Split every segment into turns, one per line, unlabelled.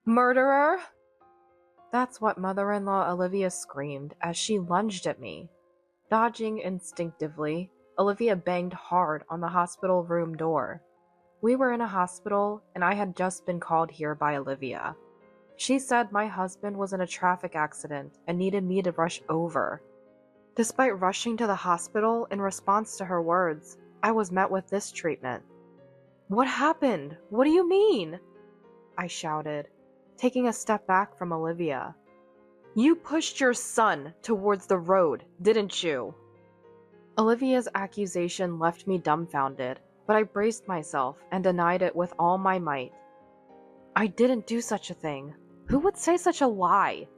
Murderer! That's what mother-in-law Olivia screamed as she lunged at me. Dodging instinctively, Olivia banged hard on the hospital room door. We were in a hospital, and I had just been called here by Olivia. She said my husband was in a traffic accident and needed me to rush over. Despite rushing to the hospital in response to her words, I was met with this treatment. "What happened? What do you mean?" I shouted, taking a step back from Olivia. "You pushed your son towards the road, didn't you?" Olivia's accusation left me dumbfounded, but I braced myself and denied it with all my might. "I didn't do such a thing. Who would say such a lie?"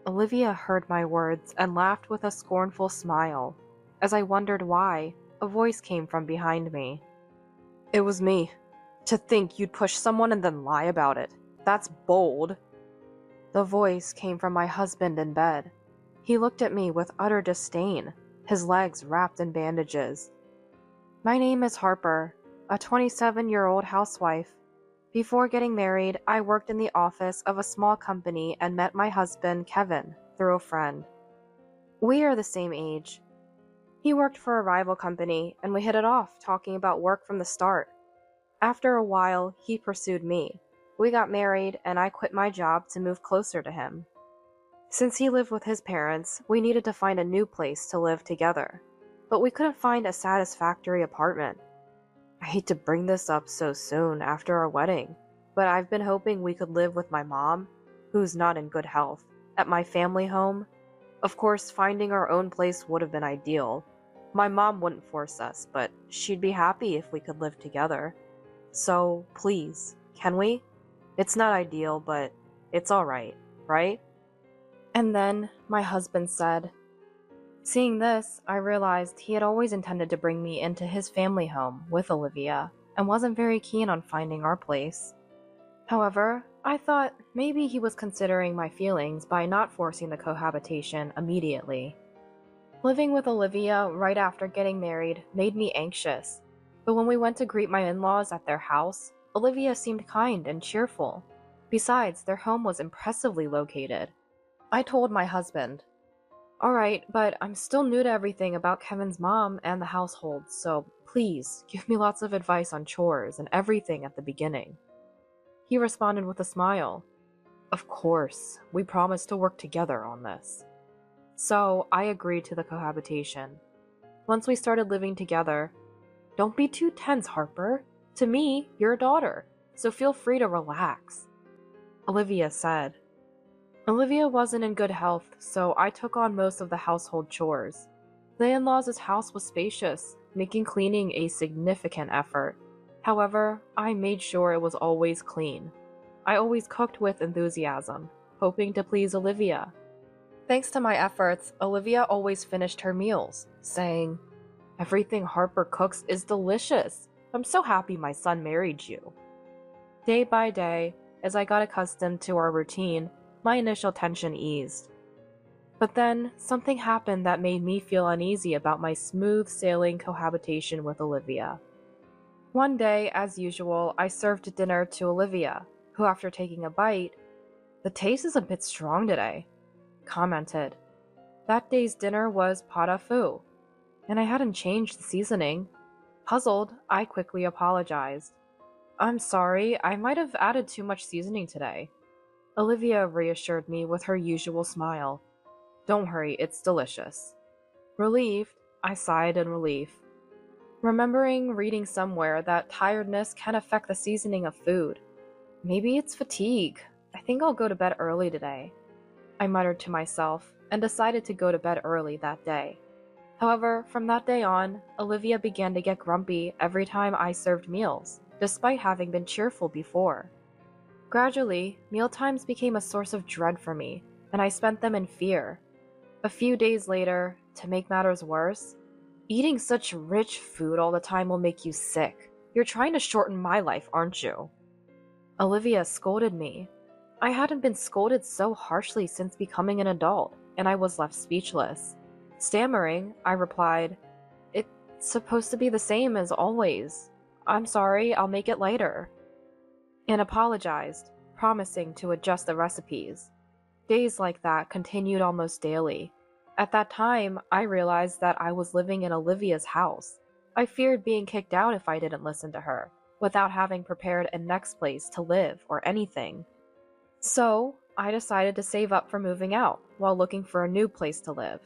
Olivia heard my words and laughed with a scornful smile. As I wondered why, a voice came from behind me. "It was me. To think you'd push someone and then lie about it. That's bold." The voice came from my husband in bed. He looked at me with utter disdain, his legs wrapped in bandages. "My name is Harper, a 27-year-old housewife. Before getting married, I worked in the office of a small company and met my husband, Kevin, through a friend. We are the same age. He worked for a rival company, and we hit it off, talking about work from the start. After a while, he pursued me. We got married, and I quit my job to move closer to him. Since he lived with his parents, we needed to find a new place to live together, but we couldn't find a satisfactory apartment. I hate to bring this up so soon after our wedding, but I've been hoping we could live with my mom, who's not in good health, at my family home. Of course, finding our own place would have been ideal. My mom wouldn't force us, but she'd be happy if we could live together. So, please, can we? It's not ideal, but it's alright, right?" And then my husband said. Seeing this, I realized he had always intended to bring me into his family home with Olivia and wasn't very keen on finding our place. However, I thought maybe he was considering my feelings by not forcing the cohabitation immediately. Living with Olivia right after getting married made me anxious, but when we went to greet my in-laws at their house, Olivia seemed kind and cheerful. Besides, their home was impressively located. I told my husband, "Alright, but I'm still new to everything about Kevin's mom and the household, so please give me lots of advice on chores and everything at the beginning." He responded with a smile. "Of course, we promised to work together on this." So I agreed to the cohabitation. Once we started living together, "Don't be too tense, Harper. To me, you're a daughter, so feel free to relax," Olivia said. Olivia wasn't in good health, so I took on most of the household chores. The in-laws' house was spacious, making cleaning a significant effort. However, I made sure it was always clean. I always cooked with enthusiasm, hoping to please Olivia. Thanks to my efforts, Olivia always finished her meals, saying, "Everything Harper cooks is delicious. I'm so happy my son married you." Day by day, as I got accustomed to our routine, my initial tension eased. But then, something happened that made me feel uneasy about my smooth-sailing cohabitation with Olivia. One day, as usual, I served dinner to Olivia, who, after taking a bite, "The taste is a bit strong today," commented. That day's dinner was pot au feu, and I hadn't changed the seasoning. Puzzled, I quickly apologized. "I'm sorry, I might have added too much seasoning today." Olivia reassured me with her usual smile. "Don't worry, it's delicious." Relieved, I sighed in relief, remembering reading somewhere that tiredness can affect the seasoning of food. Maybe it's fatigue. I think I'll go to bed early today, I muttered to myself, and decided to go to bed early that day. However, from that day on, Olivia began to get grumpy every time I served meals, despite having been cheerful before. Gradually, mealtimes became a source of dread for me, and I spent them in fear. A few days later, to make matters worse, "Eating such rich food all the time will make you sick. You're trying to shorten my life, aren't you?" Olivia scolded me. I hadn't been scolded so harshly since becoming an adult, and I was left speechless. Stammering, I replied, "It's supposed to be the same as always. I'm sorry, I'll make it later," and apologized. promising to adjust the recipes. Days like that continued almost daily. At that time, I realized that I was living in Olivia's house. I feared being kicked out if I didn't listen to her, without having prepared a next place to live or anything. So, I decided to save up for moving out while looking for a new place to live.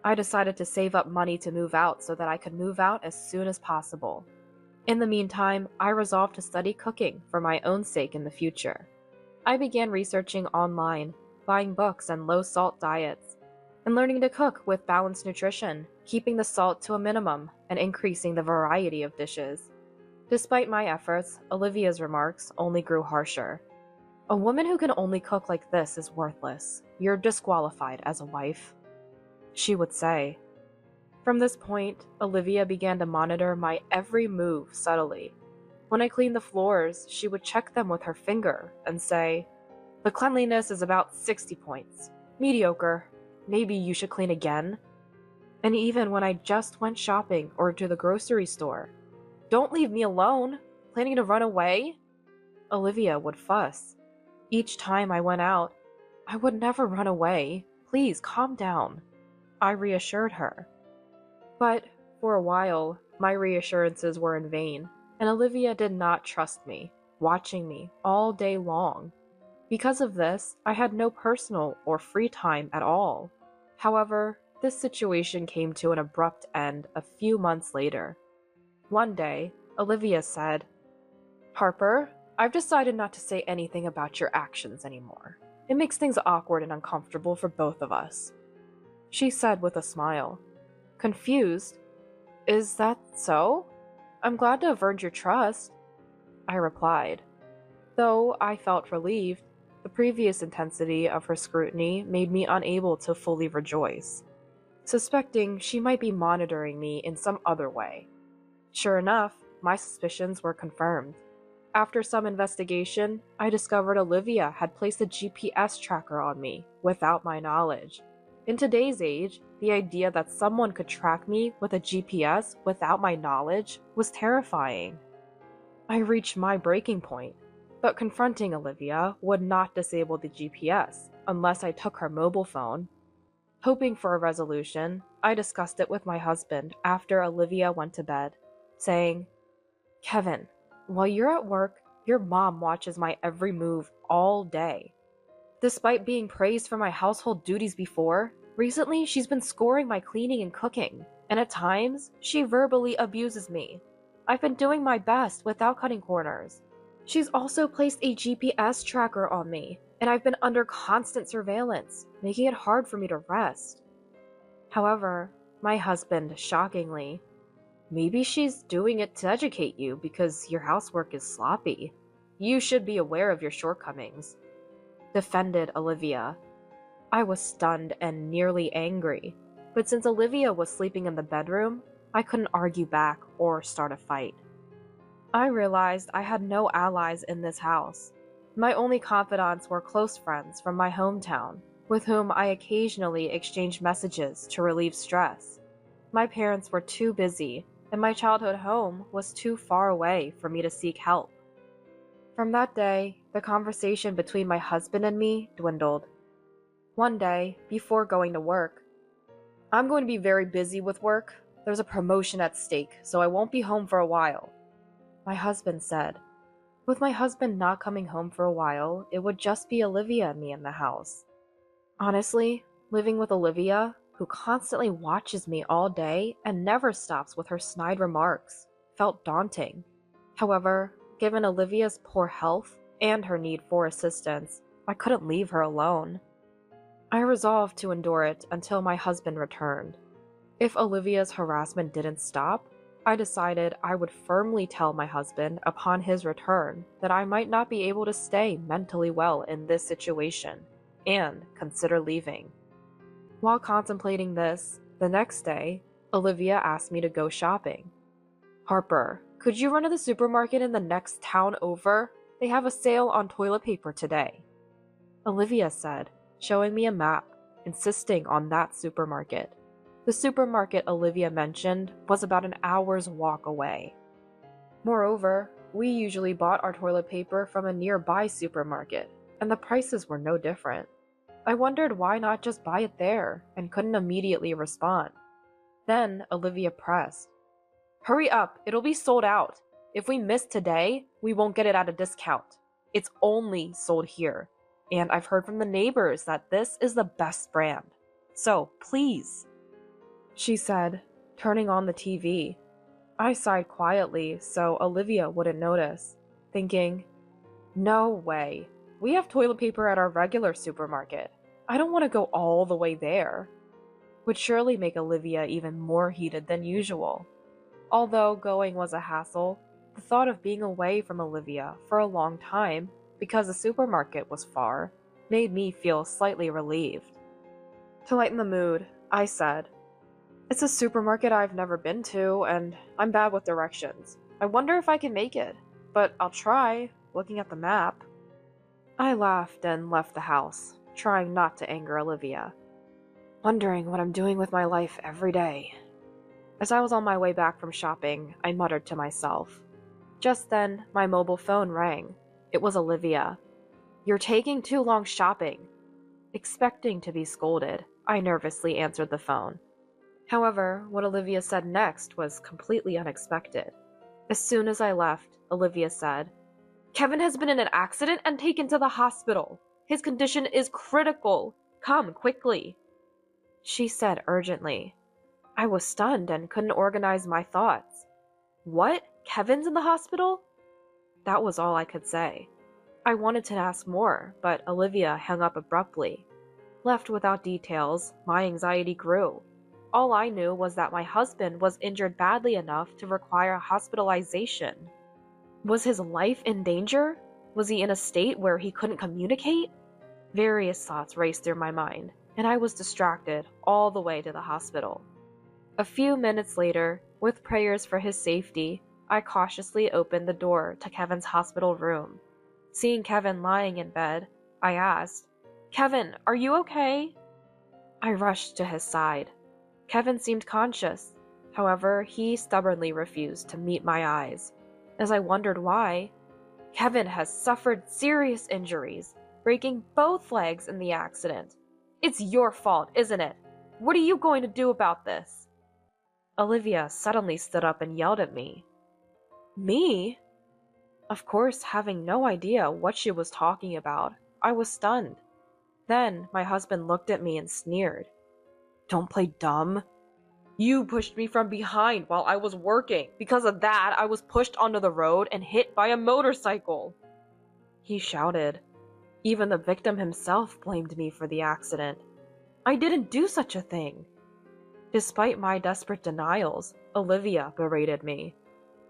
I decided to save up money to move out so that I could move out as soon as possible. In the meantime, I resolved to study cooking for my own sake in the future. I began researching online, buying books and low-salt diets, and learning to cook with balanced nutrition, keeping the salt to a minimum and increasing the variety of dishes. Despite my efforts, Olivia's remarks only grew harsher. "A woman who can only cook like this is worthless. You're disqualified as a wife," she would say. From this point, Olivia began to monitor my every move subtly. When I cleaned the floors, she would check them with her finger and say, "The cleanliness is about 60 points. Mediocre. Maybe you should clean again." And even when I just went shopping or to the grocery store, "Don't leave me alone. Planning to run away?" Olivia would fuss. Each time I went out, "I would never run away. Please calm down," I reassured her. But for a while, my reassurances were in vain, and Olivia did not trust me, watching me all day long. Because of this, I had no personal or free time at all. However, this situation came to an abrupt end a few months later. One day, Olivia said, "Harper, I've decided not to say anything about your actions anymore. It makes things awkward and uncomfortable for both of us," she said with a smile. Confused, "Is that so? I'm glad to have earned your trust," I replied. Though I felt relieved, the previous intensity of her scrutiny made me unable to fully rejoice, suspecting she might be monitoring me in some other way. Sure enough, my suspicions were confirmed. After some investigation, I discovered Olivia had placed a GPS tracker on me without my knowledge. In today's age, the idea that someone could track me with a GPS without my knowledge was terrifying. I reached my breaking point, but confronting Olivia would not disable the GPS unless I took her mobile phone. Hoping for a resolution, I discussed it with my husband after Olivia went to bed, saying, "Kevin, while you're at work, your mom watches my every move all day. Despite being praised for my household duties before, recently she's been scoring my cleaning and cooking, and at times, she verbally abuses me. I've been doing my best without cutting corners. She's also placed a GPS tracker on me, and I've been under constant surveillance, making it hard for me to rest." However, my husband, shockingly, "Maybe she's doing it to educate you because your housework is sloppy. You should be aware of your shortcomings," defended Olivia. I was stunned and nearly angry, but since Olivia was sleeping in the bedroom, I couldn't argue back or start a fight. I realized I had no allies in this house. My only confidants were close friends from my hometown, with whom I occasionally exchanged messages to relieve stress. My parents were too busy, and my childhood home was too far away for me to seek help. From that day, the conversation between my husband and me dwindled. One day, before going to work, "I'm going to be very busy with work. There's a promotion at stake, so I won't be home for a while," my husband said. With my husband not coming home for a while, it would just be Olivia and me in the house. Honestly, living with Olivia, who constantly watches me all day and never stops with her snide remarks, felt daunting. However, given Olivia's poor health and her need for assistance, I couldn't leave her alone. I resolved to endure it until my husband returned. If Olivia's harassment didn't stop, I decided I would firmly tell my husband upon his return that I might not be able to stay mentally well in this situation, and consider leaving. While contemplating this, the next day, Olivia asked me to go shopping. "Harper, could you run to the supermarket in the next town over? They have a sale on toilet paper today," Olivia said, showing me a map, insisting on that supermarket. The supermarket Olivia mentioned was about an hour's walk away. Moreover, we usually bought our toilet paper from a nearby supermarket, and the prices were no different. I wondered why not just buy it there and couldn't immediately respond. Then Olivia pressed, "Hurry up, it'll be sold out. If we miss today, we won't get it at a discount. It's only sold here. And I've heard from the neighbors that this is the best brand. So, please," she said, turning on the TV. I sighed quietly so Olivia wouldn't notice, thinking, no way. We have toilet paper at our regular supermarket. I don't want to go all the way there. Would surely make Olivia even more heated than usual. Although going was a hassle, the thought of being away from Olivia for a long time because the supermarket was far made me feel slightly relieved. To lighten the mood, I said, "It's a supermarket I've never been to, and I'm bad with directions. I wonder if I can make it, but I'll try, looking at the map." I laughed and left the house, trying not to anger Olivia. Wondering what I'm doing with my life every day. As I was on my way back from shopping, I muttered to myself. Just then, my mobile phone rang. It was Olivia. "You're taking too long shopping." Expecting to be scolded, I nervously answered the phone. However, what Olivia said next was completely unexpected. As soon as I left, Olivia said, "Kevin has been in an accident and taken to the hospital. His condition is critical. Come quickly," she said urgently. I was stunned and couldn't organize my thoughts. What? Kevin's in the hospital? That was all I could say. I wanted to ask more, but Olivia hung up abruptly. Left without details, my anxiety grew. All I knew was that my husband was injured badly enough to require hospitalization. Was his life in danger? Was he in a state where he couldn't communicate? Various thoughts raced through my mind, and I was distracted all the way to the hospital. A few minutes later, with prayers for his safety, I cautiously opened the door to Kevin's hospital room. Seeing Kevin lying in bed, I asked, "Kevin, are you okay?" I rushed to his side. Kevin seemed conscious. However, he stubbornly refused to meet my eyes. As I wondered why, "Kevin has suffered serious injuries, breaking both legs in the accident. It's your fault, isn't it? What are you going to do about this?" Olivia suddenly stood up and yelled at me. Me? Of course, having no idea what she was talking about, I was stunned. Then my husband looked at me and sneered. "Don't play dumb. You pushed me from behind while I was working. Because of that, I was pushed onto the road and hit by a motorcycle," he shouted. Even the victim himself blamed me for the accident. I didn't do such a thing. Despite my desperate denials, Olivia berated me.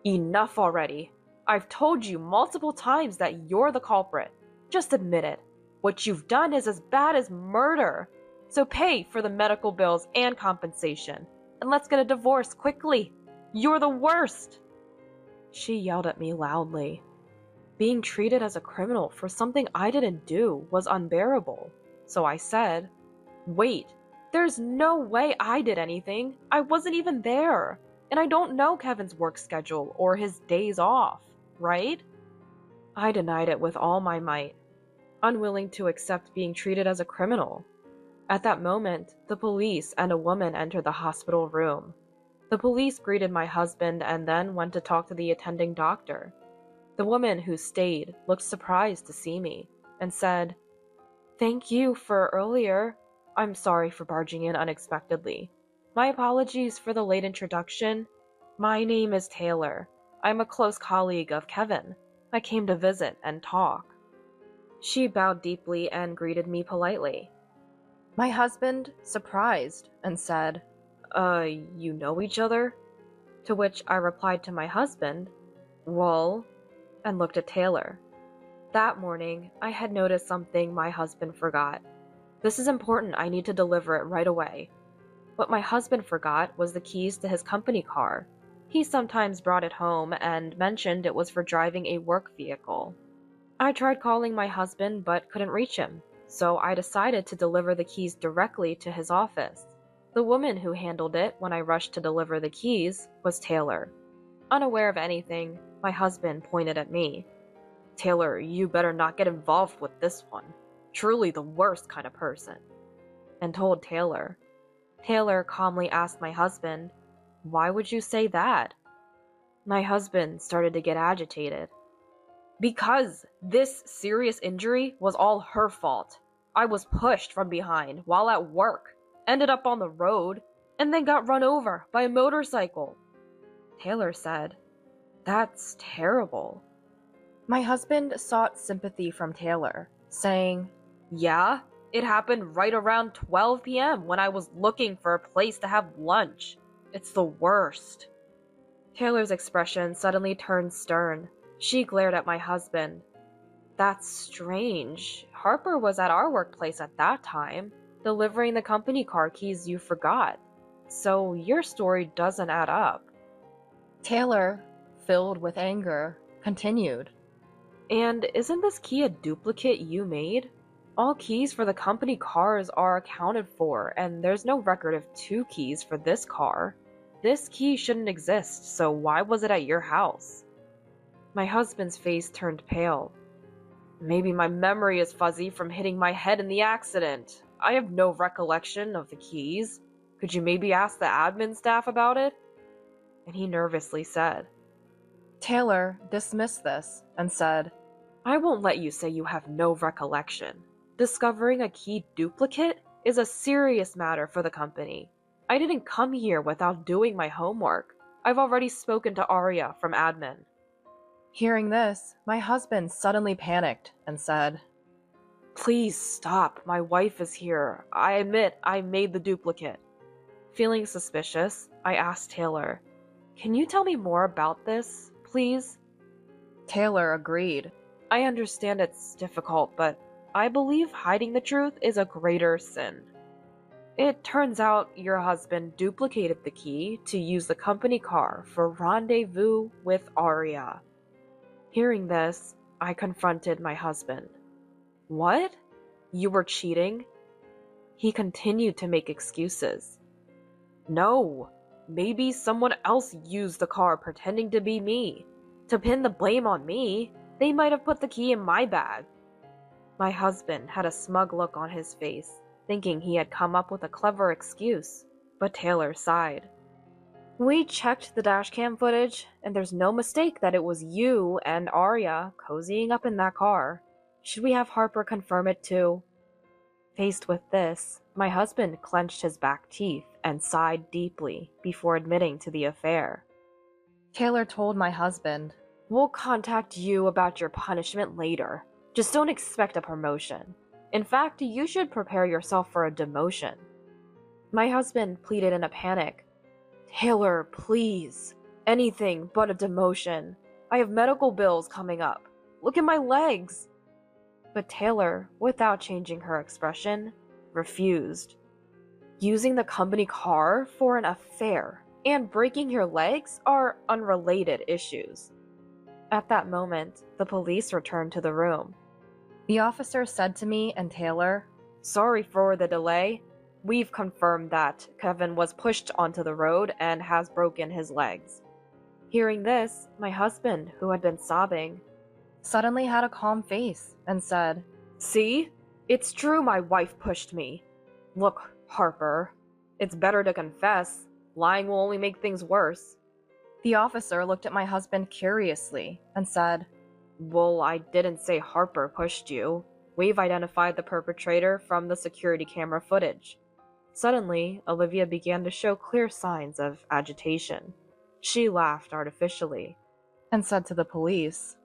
"Enough already. I've told you multiple times that you're the culprit. Just admit it. What you've done is as bad as murder. So pay for the medical bills and compensation. And let's get a divorce quickly. You're the worst." She yelled at me loudly. Being treated as a criminal for something I didn't do was unbearable. So I said, "Wait. There's no way I did anything. I wasn't even there. And I don't know Kevin's work schedule or his days off, right?" I denied it with all my might, unwilling to accept being treated as a criminal. At that moment, the police and a woman entered the hospital room. The police greeted my husband and then went to talk to the attending doctor. The woman who stayed looked surprised to see me and said, "Thank you for earlier. I'm sorry for barging in unexpectedly. My apologies for the late introduction. My name is Taylor. I'm a close colleague of Kevin. I came to visit and talk." She bowed deeply and greeted me politely. My husband, surprised, and said, You know each other?" To which I replied to my husband, "Well," and looked at Taylor. That morning, I had noticed something my husband forgot. This is important, I need to deliver it right away. What my husband forgot was the keys to his company car. He sometimes brought it home and mentioned it was for driving a work vehicle. I tried calling my husband but couldn't reach him, so I decided to deliver the keys directly to his office. The woman who handled it when I rushed to deliver the keys was Taylor. Unaware of anything, my husband pointed at me. "Taylor, you better not get involved with this one. Truly the worst kind of person," and told Taylor. Taylor calmly asked my husband, "Why would you say that?" My husband started to get agitated. "Because this serious injury was all her fault. I was pushed from behind while at work, ended up on the road, and then got run over by a motorcycle," Taylor said. "That's terrible." My husband sought sympathy from Taylor, saying, "Yeah, it happened right around 12 p.m. when I was looking for a place to have lunch. It's the worst." Taylor's expression suddenly turned stern. She glared at my husband. "That's strange. Harper was at our workplace at that time, delivering the company car keys you forgot. So your story doesn't add up." Taylor, filled with anger, continued, "And isn't this key a duplicate you made? All keys for the company cars are accounted for, and there's no record of 2 keys for this car. This key shouldn't exist, so why was it at your house?" My husband's face turned pale. "Maybe my memory is fuzzy from hitting my head in the accident. I have no recollection of the keys. Could you maybe ask the admin staff about it?" And he nervously said. Taylor dismissed this and said, "I won't let you say you have no recollection. Discovering a key duplicate is a serious matter for the company. I didn't come here without doing my homework. I've already spoken to Arya from admin." Hearing this, my husband suddenly panicked and said, "Please stop, my wife is here. I admit I made the duplicate." Feeling suspicious, I asked Taylor, "Can you tell me more about this, please?" Taylor agreed. "I understand it's difficult, but I believe hiding the truth is a greater sin. It turns out your husband duplicated the key to use the company car for rendezvous with Arya." Hearing this, I confronted my husband. "What? You were cheating?" He continued to make excuses. "No, maybe someone else used the car pretending to be me. To pin the blame on me, they might have put the key in my bag." My husband had a smug look on his face, thinking he had come up with a clever excuse, but Taylor sighed. "We checked the dashcam footage, and there's no mistake that it was you and Arya cozying up in that car. Should we have Harper confirm it too?" Faced with this, my husband clenched his back teeth and sighed deeply before admitting to the affair. Taylor told my husband, "We'll contact you about your punishment later. Just don't expect a promotion. In fact, you should prepare yourself for a demotion." My husband pleaded in a panic. "Taylor, please. Anything but a demotion. I have medical bills coming up. Look at my legs." But Taylor, without changing her expression, refused. "Using the company car for an affair and breaking your legs are unrelated issues." At that moment, the police returned to the room. The officer said to me and Taylor, "Sorry for the delay. We've confirmed that Kevin was pushed onto the road and has broken his legs." Hearing this, my husband, who had been sobbing, suddenly had a calm face and said, "See? It's true my wife pushed me. Look, Harper, it's better to confess. Lying will only make things worse." The officer looked at my husband curiously and said, "Well, I didn't say Harper pushed you. We've identified the perpetrator from the security camera footage." Suddenly, Olivia began to show clear signs of agitation. She laughed artificially and said to the police,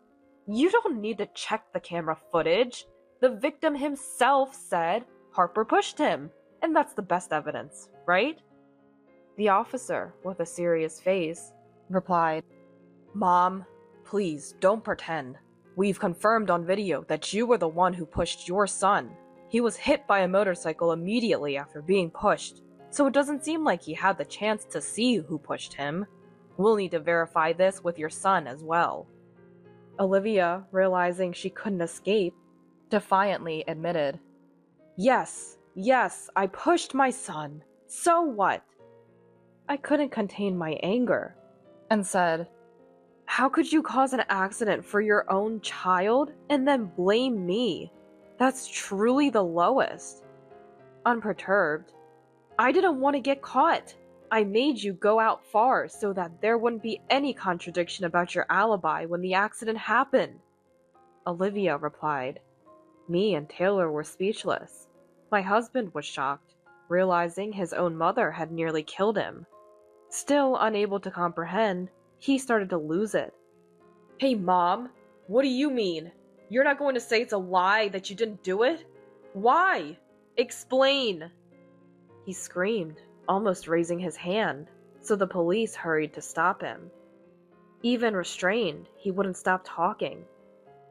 "You don't need to check the camera footage. The victim himself said Harper pushed him, and that's the best evidence, right?" The officer, with a serious face, replied, "Mom, please don't pretend. We've confirmed on video that you were the one who pushed your son. He was hit by a motorcycle immediately after being pushed, so it doesn't seem like he had the chance to see who pushed him. We'll need to verify this with your son as well." Olivia, realizing she couldn't escape, defiantly admitted, Yes, I pushed my son. So what?" I couldn't contain my anger and said, How could you cause an accident for your own child and then blame me? That's truly the lowest. Unperturbed, I didn't want to get caught. I made you go out far so that there wouldn't be any contradiction about your alibi when the accident happened. Olivia replied. Me and Taylor were speechless. My husband was shocked, realizing his own mother had nearly killed him. Still unable to comprehend, he started to lose it. Hey, Mom, what do you mean? You're not going to say it's a lie that you didn't do it? Why? Explain! He screamed, almost raising his hand, so the police hurried to stop him. Even restrained, he wouldn't stop talking.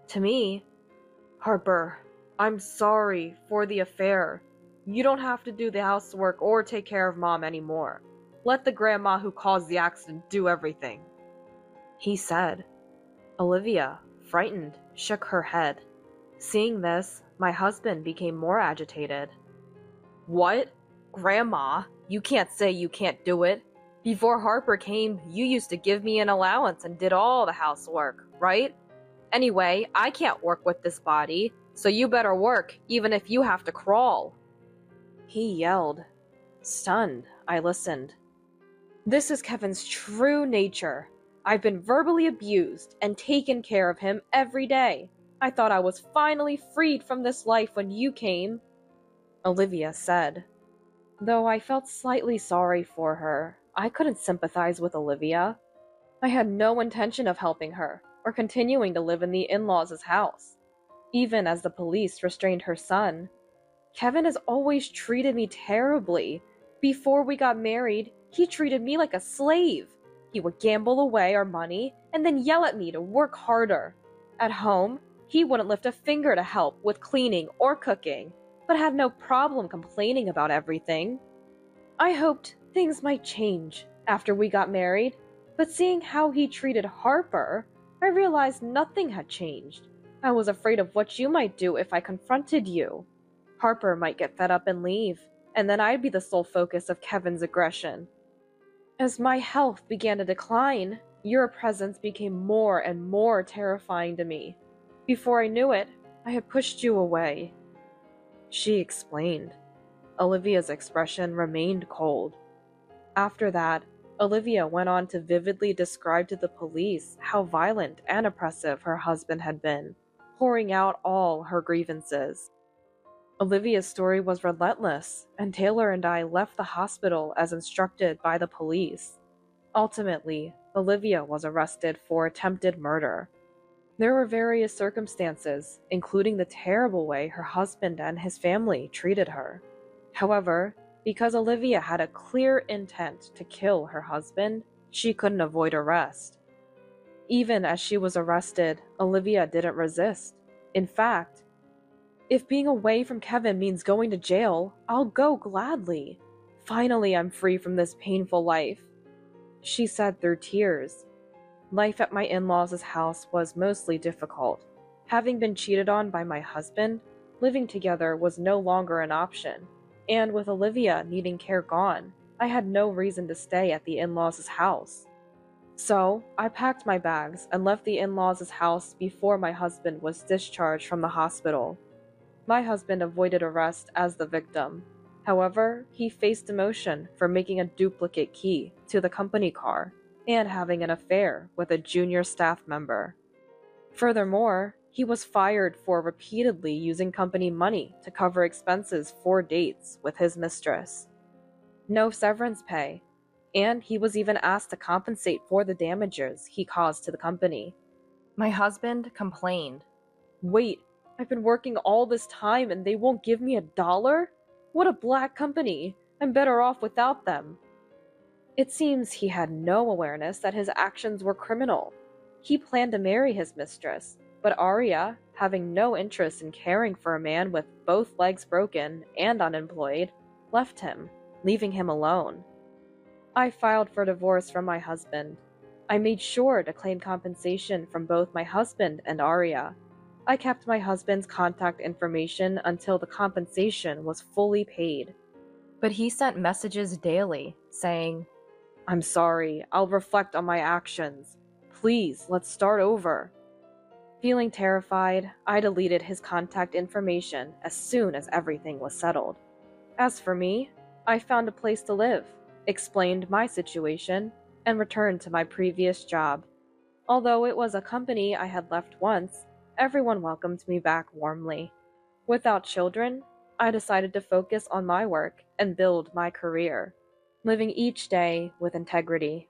To me, Harper, I'm sorry for the affair. You don't have to do the housework or take care of Mom anymore. Let the grandma who caused the accident do everything, he said. Olivia, frightened, shook her head. Seeing this, my husband became more agitated. What? Grandma, you can't say you can't do it. Before Harper came, you used to give me an allowance and did all the housework, right? Anyway, I can't work with this body, so you better work, even if you have to crawl. He yelled. Stunned, I listened. This is Kevin's true nature. I've been verbally abused and taken care of him every day. I thought I was finally freed from this life when you came, Olivia said. Though I felt slightly sorry for her, I couldn't sympathize with Olivia. I had no intention of helping her or continuing to live in the in-laws' house. Even as the police restrained her son, Kevin has always treated me terribly. Before we got married, he treated me like a slave. He would gamble away our money and then yell at me to work harder. At home, he wouldn't lift a finger to help with cleaning or cooking, but had no problem complaining about everything. I hoped things might change after we got married, but seeing how he treated Harper, I realized nothing had changed. I was afraid of what you might do if I confronted you. Harper might get fed up and leave, and then I'd be the sole focus of Kevin's aggression. As my health began to decline, your presence became more and more terrifying to me. Before I knew it, I had pushed you away. She explained. Olivia's expression remained cold. After that, Olivia went on to vividly describe to the police how violent and oppressive her husband had been, pouring out all her grievances. Olivia's story was relentless, and Taylor and I left the hospital as instructed by the police. Ultimately, Olivia was arrested for attempted murder. There were various circumstances, including the terrible way her husband and his family treated her. However, because Olivia had a clear intent to kill her husband, she couldn't avoid arrest. Even as she was arrested, Olivia didn't resist. In fact, if being away from Kevin means going to jail, I'll go gladly. Finally, I'm free from this painful life, she said through tears. Life at my in-laws' house was mostly difficult. Having been cheated on by my husband, living together was no longer an option, and with Olivia needing care gone, I had no reason to stay at the in-laws' house. So, I packed my bags and left the in-laws' house before my husband was discharged from the hospital. My husband avoided arrest as the victim. However, he faced demotion for making a duplicate key to the company car and having an affair with a junior staff member. Furthermore, he was fired for repeatedly using company money to cover expenses for dates with his mistress. No severance pay, and he was even asked to compensate for the damages he caused to the company. My husband complained. Wait, I've been working all this time and they won't give me $1? What a black company! I'm better off without them. It seems he had no awareness that his actions were criminal. He planned to marry his mistress, but Arya, having no interest in caring for a man with both legs broken and unemployed, left him, leaving him alone. I filed for divorce from my husband. I made sure to claim compensation from both my husband and Arya. I kept my husband's contact information until the compensation was fully paid. But he sent messages daily, saying, I'm sorry, I'll reflect on my actions. Please, let's start over. Feeling terrified, I deleted his contact information as soon as everything was settled. As for me, I found a place to live, explained my situation, and returned to my previous job. Although it was a company I had left once, everyone welcomed me back warmly. Without children, I decided to focus on my work and build my career, living each day with integrity.